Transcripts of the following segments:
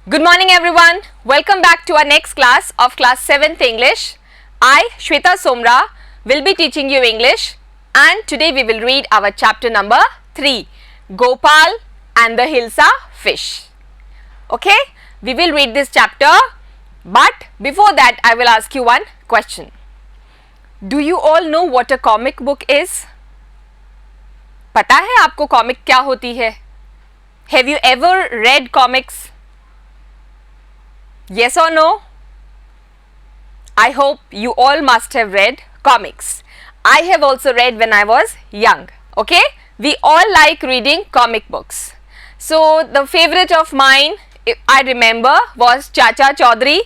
Good morning everyone. Welcome back to our next class of class 7th English. I, Shweta Somra, will be teaching you English and today we will read our chapter number 3, Gopal and the Hilsa Fish. Okay, we will read this chapter, but before that I will ask you one question. Do you all know what a comic book is? पता है आपको comic क्या होती है? Have you ever read comics? Yes or no? I hope you all must have read comics. I have also read when I was young. Okay? We all like reading comic books. So the favorite of mine, I remember, was Chacha Chaudhary.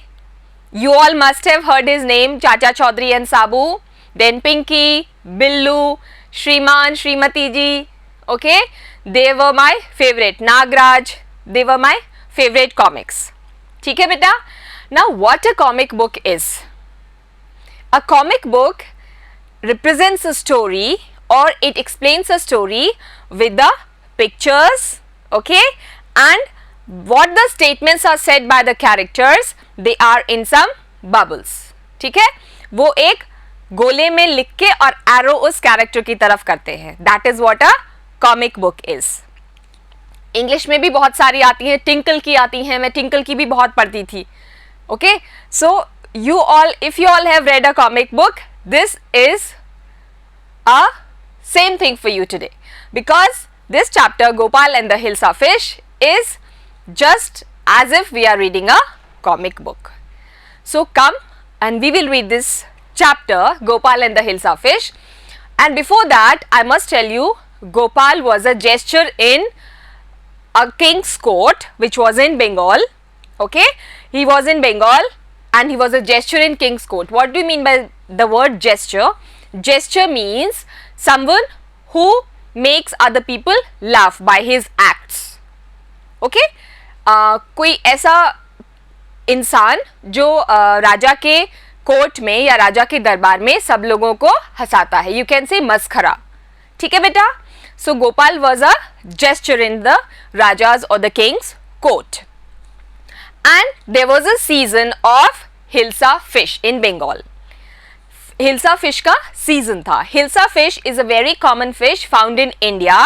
You all must have heard his name, Chacha Chaudhary and Sabu. Then Pinky, Billu, Shriman, Shrimati ji. Okay? They were my favorite. Nagraj. They were my favorite comics. ठीक है बेटा. Now what a comic book is? A comic book represents a story or it explains a story with the pictures, okay, and what the statements are said by the characters, they are in some bubbles. ठीक है, वो एक गोले में लिख के और arrow उस कैरेक्टर की तरफ करते हैं. That is what a comic book is. English में भी बहुत सारी आती हैं, टिंकल की आती हैं, मैं टिंकल की भी बहुत पढ़ती थी. Okay, so you all, if you all have read a comic book, this is a same thing for you today because this chapter Gopal and the hilsa fish is just as if we are reading a comic book. So come and we will read this chapter, Gopal and the Hilsa Fish. And before that, I must tell you, Gopal was a gesture in a king's court which was in Bengal. Okay, he was in Bengal and he was a gesture in king's court. What do you mean by the word gesture? Gesture means someone who makes other people laugh by his acts. Okay, कोई ऐसा इंसान जो राजा के court में या राजा के दरबार में सब लोगों को हंसाता है. You can say मस्खरा. ठीक है बेटा. So Gopal was a gesture in the Raja's or the king's court. And there was a season of Hilsa fish in Bengal. Hilsa fish का season था. Hilsa fish is a very common fish found in India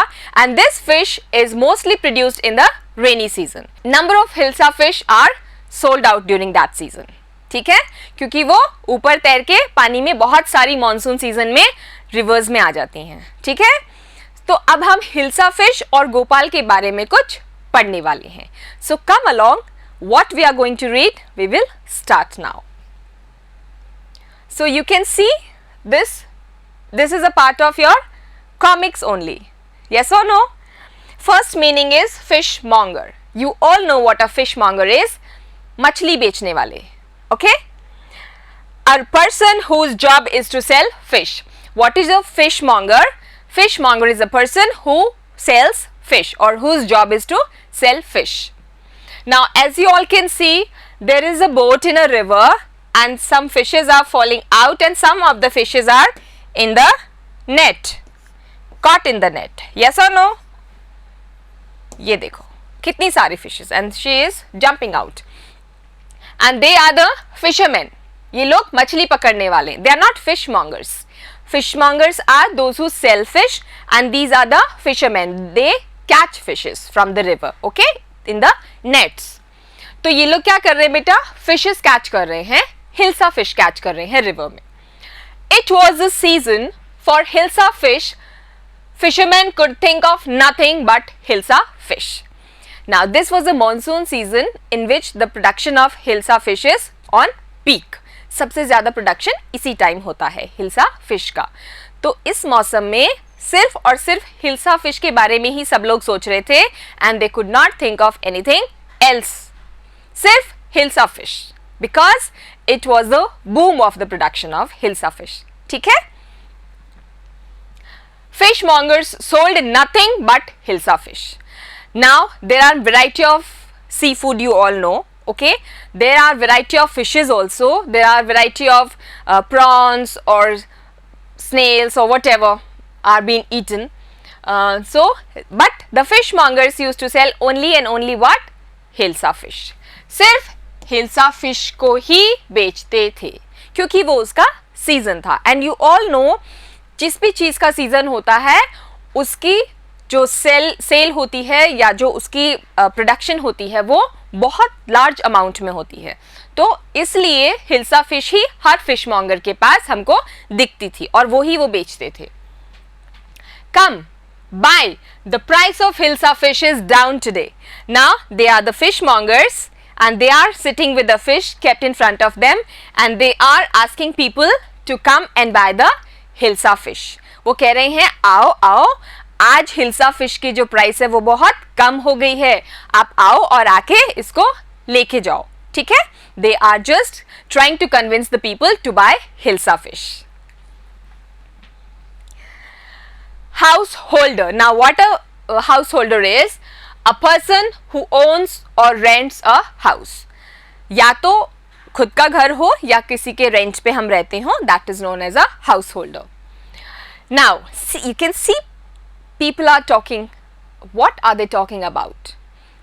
and this fish is mostly produced in the rainy season. Number of Hilsa fish are sold out during that season. ठीक है, क्योंकि वो ऊपर तैर के पानी में बहुत सारी मानसून सीजन में रिवर्स में आ जाती हैं. ठीक है, तो अब हम हिल्सा फिश और गोपाल के बारे में कुछ पढ़ने वाले हैं. So come along, what we are going to read, we will start now. So you can see this is a part of your comics only. Yes और no? First meaning is fishmonger. You all know what a fishmonger is. मछली बेचने वाले. Okay, a person whose job is to sell fish. What is a fishmonger? Fishmonger is a person who sells fish or whose job is to sell fish. Now, as you all can see, there is a boat in a river and some fishes are falling out and some of the fishes are in the net, caught in the net. Yes or no? ये देखो कितनी सारी fishes and she is jumping out. And they are the fishermen. ये लोग मछली पकड़ने वाले. They are not fishmongers. Fishmongers are those who sell fish and these are the fishermen. They catch fishes from the river, okay, in the nets. तो ये लोग क्या कर रहे हैं बेटा? Fishes catch कर रहे हैं, Hilsa fish catch कर रहे हैं river में. It was a season for Hilsa fish. Fishermen could think of nothing but Hilsa fish. Now this was a monsoon season in which the production of Hilsa fish is on peak. सबसे ज़्यादा production इसी time होता है hilsa fish का. तो इस मौसम में सिर्फ और सिर्फ हिल्सा फिश के बारे में ही सब लोग सोच रहे थे and they could not think of anything else. सिर्फ hilsa fish because it was the boom of the production of hilsa fish. ठीक है, fishmongers sold nothing but hilsa fish. Now there are variety of seafood, you all know. Okay, there are variety of fishes also. There are variety of prawns or snails or whatever are being eaten. But the fishmongers used to sell only and only what? Hilsa fish. सिर्फ hilsa fish को ही बेचते थे क्योंकि वो उसका season था। And you all no, जिस भी चीज का सीजन होता है उसकी जो सेल होती है या जो उसकी प्रोडक्शन होती है वो बहुत लार्ज अमाउंट में होती है। तो इसलिए हिल्सा फिश ही हर फिश मॉन्गर के पास हमको दिखती थी और वो ही वो बेचते थे। कम buy, the price of Hilsa fish is down today. Now they are the fishmongers and they are sitting with the fish kept in front of them and they are asking people to come and buy the Hilsa fish. वो कह रहे हैं आओ आओ, आज hilsa fish की जो price है वो बहुत कम हो गई है, आप आओ और आके इसको लेके जाओ, ठीक है। They are just trying to convince the people to buy Hilsa fish. Householder. Now what a householder is? A person who owns or rents a house. या तो खुद का घर हो या किसी के रेंट पे हम रहते हो, that is known as a householder. Now see, you can see people are talking. What are they talking about?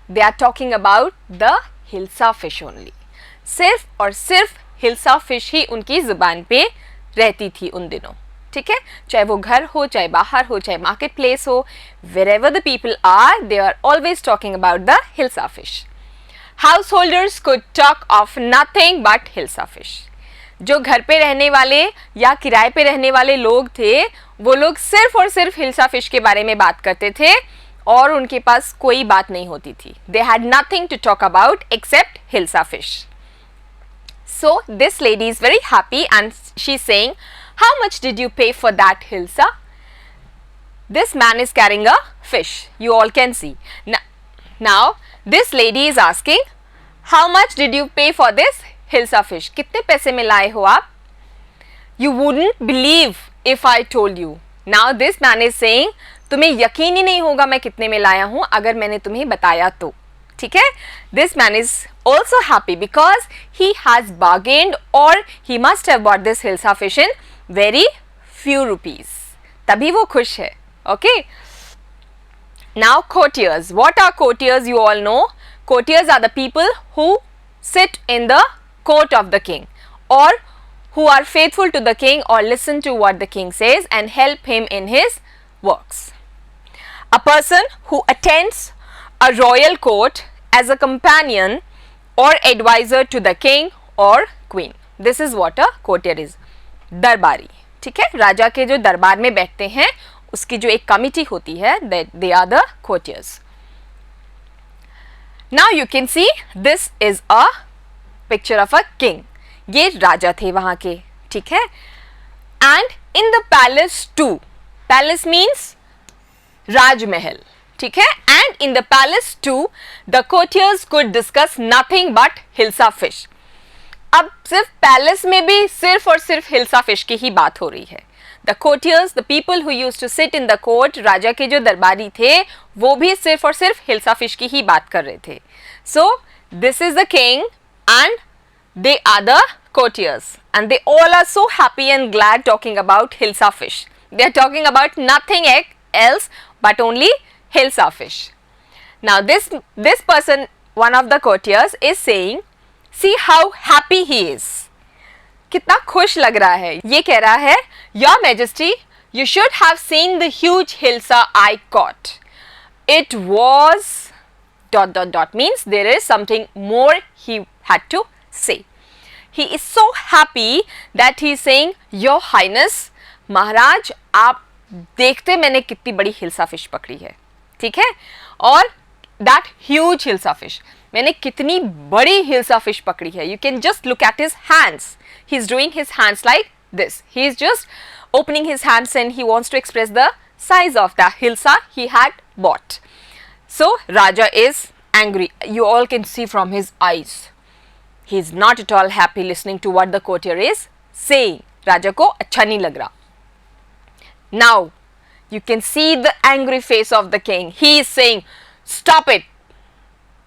They are talking about the Hilsa fish only. सिर्फ और सिर्फ हिल्सा फिश ही उनकी जुबान पे रहती थी उन दिनों, ठीक है। चाहे वो घर हो, चाहे बाहर हो, चाहे मार्केट प्लेस हो, wherever the people are, they are always talking about the Hilsa fish. Householders could talk of nothing but Hilsa fish. जो घर पे रहने वाले या किराए पे रहने वाले लोग थे, वो लोग सिर्फ और सिर्फ हिल्सा फिश के बारे में बात करते थे और उनके पास कोई बात नहीं होती थी. They had nothing to talk about except Hilsa fish. So this lady is very happy and she's saying, how much did you pay for that Hilsa? This man is carrying a fish. You all can see. Now this lady is asking, how much did you pay for this Hilsa fish? कितने पैसे में लाए हो आप? You wouldn't believe if I told you. Now this man is saying, तुम्हें यकीन ही नहीं होगा मैं कितने में लाया हूँ अगर मैंने तुम्हें बताया तो, ठीक है. This man is also happy because he has bargained or he must have bought this Hilsa fish in very few rupees. तभी वो खुश है. Okay. Now courtiers. What are courtiers? You all know. Courtiers are the people who sit in the court of the king or who are faithful to the king or listen to what the king says and help him in his works. A person who attends a royal court as a companion or advisor to the king or queen. This is what a courtier is. दरबारी, ठीक है. राजा के जो दरबार में बैठते हैं उसकी जो एक कमिटी होती है, they are the courtiers. Now you can see this is a picture of a king. ये राजा थे वहां के, ठीक है. And in the palace too. Palace means राजमहल, ठीक है. And in the palace too, the courtiers could discuss nothing but Hilsa fish. अब सिर्फ पैलेस में भी सिर्फ और सिर्फ हिल्सा फिश की ही बात हो रही है. The courtiers, the people who used to sit in the court, राजा के जो दरबारी थे वो भी सिर्फ और सिर्फ हिल्सा फिश की ही बात कर रहे थे. So this is the king and they are the courtiers and they all are so happy and glad talking about Hilsa fish. They are talking about nothing else but only Hilsa fish. Now this person, one of the courtiers, is saying, see how happy he is. कितना खुश लग रहा है. ये कह रहा है, Your Majesty, you should have seen the huge Hilsa I caught. It was ... means there is something more he had to say. He is so happy that he is saying, Your Highness, महाराज आप देखते मैंने कितनी बड़ी hilsa fish पकड़ी है, ठीक है. और that huge Hilsa fish, मैंने कितनी बड़ी हिल्सा फिश पकड़ी है. You can just look at his hands. He is doing his hands like this. He is just opening his hands and he wants to express the size of the hilsa he had bought. So Raja is angry. You all can see from his eyes. He is not at all happy listening to what the courtier is saying. राजा को अच्छा नहीं लग रहा. Now you can see the angry face of the king. He is saying, stop it.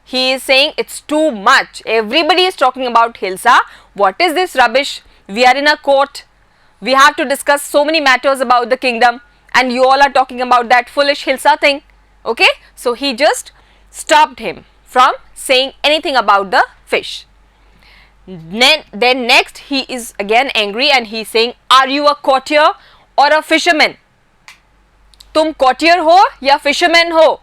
He is saying it's too much. Everybody is talking about Hilsa. What is this rubbish? We are in a court. We have to discuss so many matters about the kingdom and you all are talking about that foolish Hilsa thing. Okay? So he just stopped him from saying anything about the fish. Then next he is again angry and he is saying, are you a courtier or a fisherman? तुम courtier हो या fisherman हो?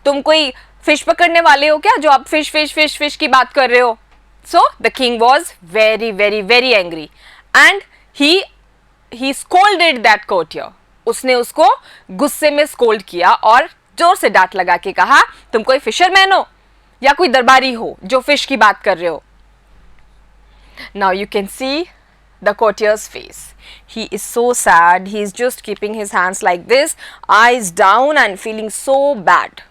तुम कोई fish पकड़ने वाले हो क्या जो आप fish की बात कर रहे हो? So the king was very angry and he scolded that courtier. उसने उसको गुस्से में scold किया और जोर से डांट लगा के कहा, तुम कोई fisherman हो या कोई दरबारी हो जो fish की बात कर रहे हो? Now you can see the courtier's face. He is so sad. He is just keeping his hands like this, eyes down and feeling so bad.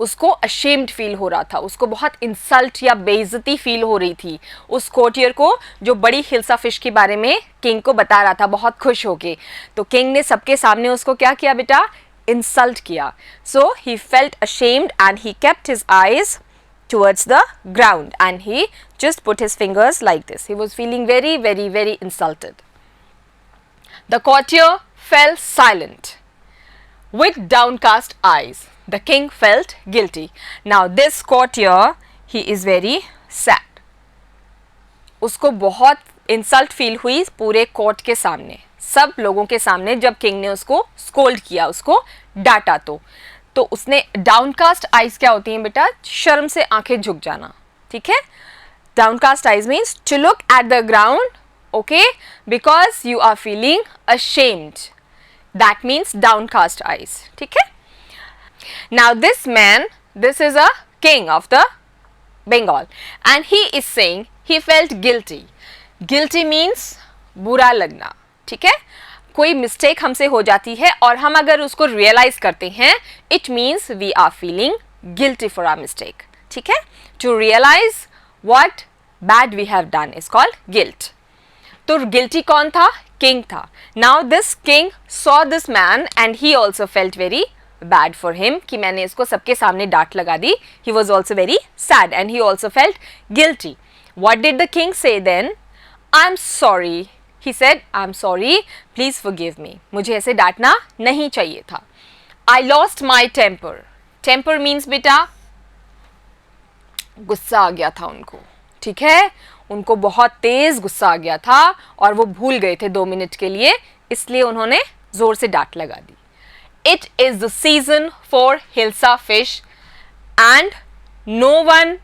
उसको ashamed feel हो रहा था, उसको बहुत insult या बेइज्जती feel हो रही थी उस courtier को जो बड़ी हिल्सा fish के बारे में king को बता रहा था बहुत खुश होके. तो king ने सबके सामने उसको क्या किया बेटा? Insult किया. So he felt ashamed and he kept his eyes towards the ground and he just put his fingers like this. He was feeling very insulted. The courtier fell silent with downcast eyes. The king felt guilty. Now this courtier, he is very sad. उसको बहुत insult feel हुई पूरे court के सामने, सब लोगों के सामने जब king ने उसको scold किया, उसको डांटा तो उसने downcast eyes क्या होती हैं बेटा? शर्म से आंखें झुक जाना, ठीक है? Downcast eyes means to look at the ground, okay, because you are feeling ashamed. That means downcast eyes, ठीक है? Now this man, this is a king of the Bengal and he is saying he felt guilty. Guilty means बुरा लगना, ठीक है? कोई mistake हमसे हो जाती है और हम अगर उसको रियलाइज करते हैं, it means we are feeling guilty for our mistake, ठीक है? To realize what bad we have done is called guilt. तो गिल्टी कौन था? किंग था. Now this king saw this man and he also felt very bad for him कि मैंने इसको सबके सामने डांट लगा दी. He was also very sad and he also felt guilty. What did the king say then? I am sorry. He said, I'm sorry, please forgive me. मुझे ऐसे डांटना नहीं चाहिए था. I lost my temper. Temper means बेटा गुस्सा आ गया था उनको, ठीक है? उनको बहुत तेज गुस्सा आ गया था और वो भूल गए थे 2 मिनट के लिए, इसलिए उन्होंने जोर से डांट लगा दी. It is the season for hilsa fish and no one ...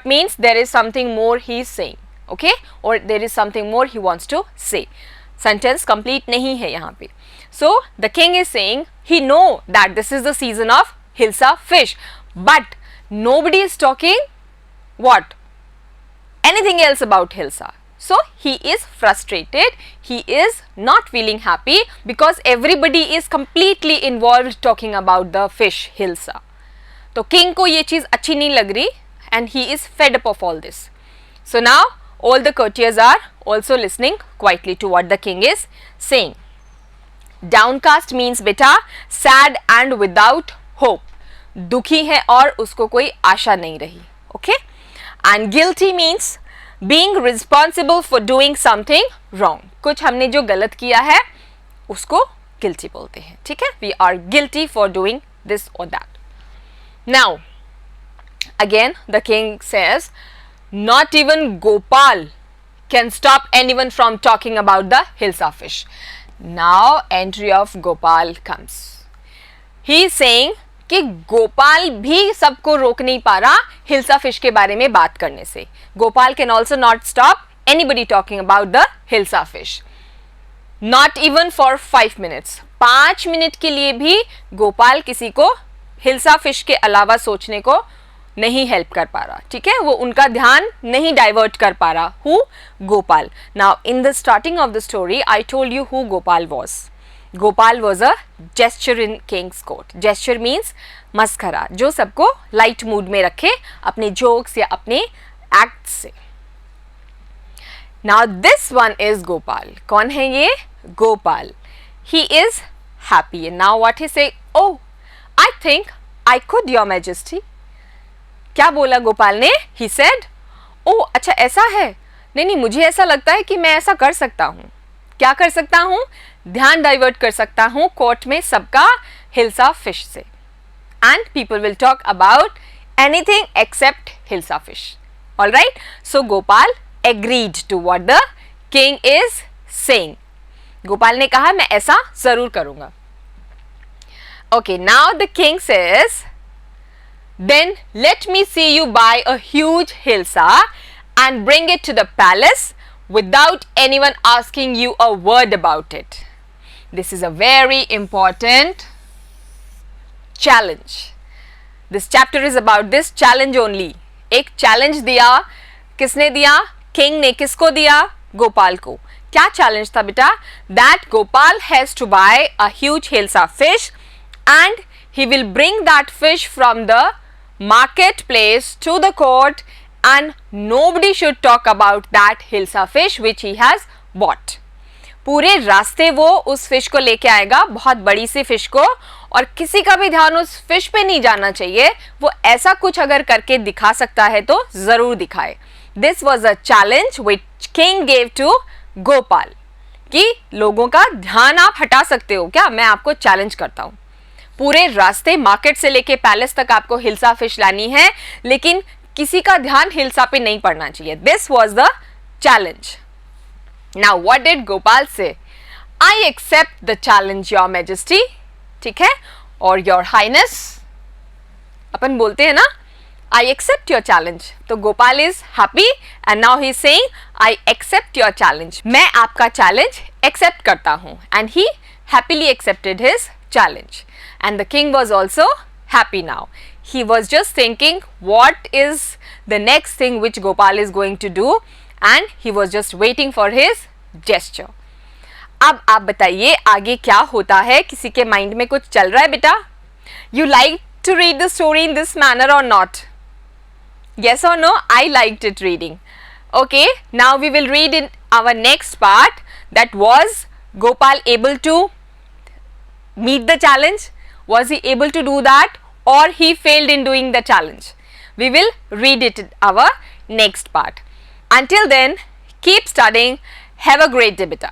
means there is something more he is saying. Okay, or there is something more he wants to say. Sentence complete नहीं है यहाँ पे. So the king is saying he know that this is the season of hilsa fish, but nobody is talking what? Anything else about hilsa. So he is frustrated. He is not feeling happy because everybody is completely involved talking about the fish hilsa. तो king को ये चीज़ अच्छी नहीं लग रही and he is fed up of all this. So now all the courtiers are also listening quietly to what the king is saying. Downcast means beta sad and without hope. दुखी है और उसको कोई आशा नहीं रही. Okay? And guilty means being responsible for doing something wrong. कुछ हमने जो गलत किया है उसको guilty बोलते हैं. ठीक है? We are guilty for doing this or that. Now, again the king says, not even Gopal can stop anyone from talking about the hilsa fish. Now entry of Gopal comes. He is saying कि गोपाल भी सबको रोक नहीं पा रहा hilsa fish के बारे में बात करने से. Gopal can also not stop anybody talking about the hilsa fish. Not even for 5 minutes. 5 minute के लिए भी गोपाल किसी को हिल्सा फिश के अलावा सोचने को नहीं हेल्प कर पा रहा. ठीक है, वो उनका ध्यान नहीं डाइवर्ट कर पा रहा. Who? Gopal. Now in the starting of the story I told you who Gopal was. Gopal was a gesture in Kings court. Gesture means mascara, जो सबको लाइट मूड में रखे अपने जोक्स या अपने एक्ट से. Now this one is Gopal. कौन है ये? Gopal. He is happy. Now what he say? Oh, I think I could, your majesty. क्या बोला गोपाल ने? ही सेड, ओह अच्छा ऐसा है. नहीं, मुझे ऐसा लगता है कि मैं ऐसा कर सकता हूँ. क्या कर सकता हूँ? ध्यान डाइवर्ट कर सकता हूँ कोर्ट में सबका हिल्सा फिश से. and people will talk about anything except Hilsa fish. Alright, so Gopal agreed to what the king is saying. Gopal ने कहा मैं ऐसा जरूर करूंगा. Okay, now the king says, then let me see you buy a huge Hilsa and bring it to the palace without anyone asking you a word about it. This is a very important challenge. This chapter is about this challenge only. एक challenge दिया, किसने दिया? King ने. किसको दिया? गोपाल को. क्या challenge था बेटा? That Gopal has to buy a huge Hilsa fish and he will bring that fish from the marketplace to the court and nobody should talk about that Hilsa fish which he has bought. पूरे रास्ते वो उस fish को लेके आएगा, बहुत बड़ी सी fish को, और किसी का भी ध्यान उस फिश पे नहीं जाना चाहिए. वो ऐसा कुछ अगर करके दिखा सकता है तो जरूर दिखाए. This was a challenge which king gave to Gopal कि लोगों का ध्यान आप हटा सकते हो क्या, मैं आपको चैलेंज करता हूं. पूरे रास्ते मार्केट से लेके पैलेस तक आपको हिल्सा फिश लानी है, लेकिन किसी का ध्यान हिल्सा पे नहीं पड़ना चाहिए. This was the challenge. Now what did Gopal say? I accept the challenge, Your Majesty. ठीक है, और Your Highness अपन बोलते हैं ना, I accept your challenge. तो Gopal is happy and now he is saying I accept your challenge. मैं आपका challenge accept करता हूँ. And he happily accepted his challenge. And the king was also happy now. He was just thinking what is the next thing which Gopal is going to do. And he was just waiting for his gesture. अब आप बताइए आगे क्या होता है, किसी के mind में कुछ चल रहा है बेटा? You like to read the story in this manner or not? Yes or no? I liked it reading. Okay, now we will read in our next part, that was Gopal able to meet the challenge? Was he able to do that or he failed in doing the challenge? We will read it in our next part. Until then, keep studying. Have a great day, beta.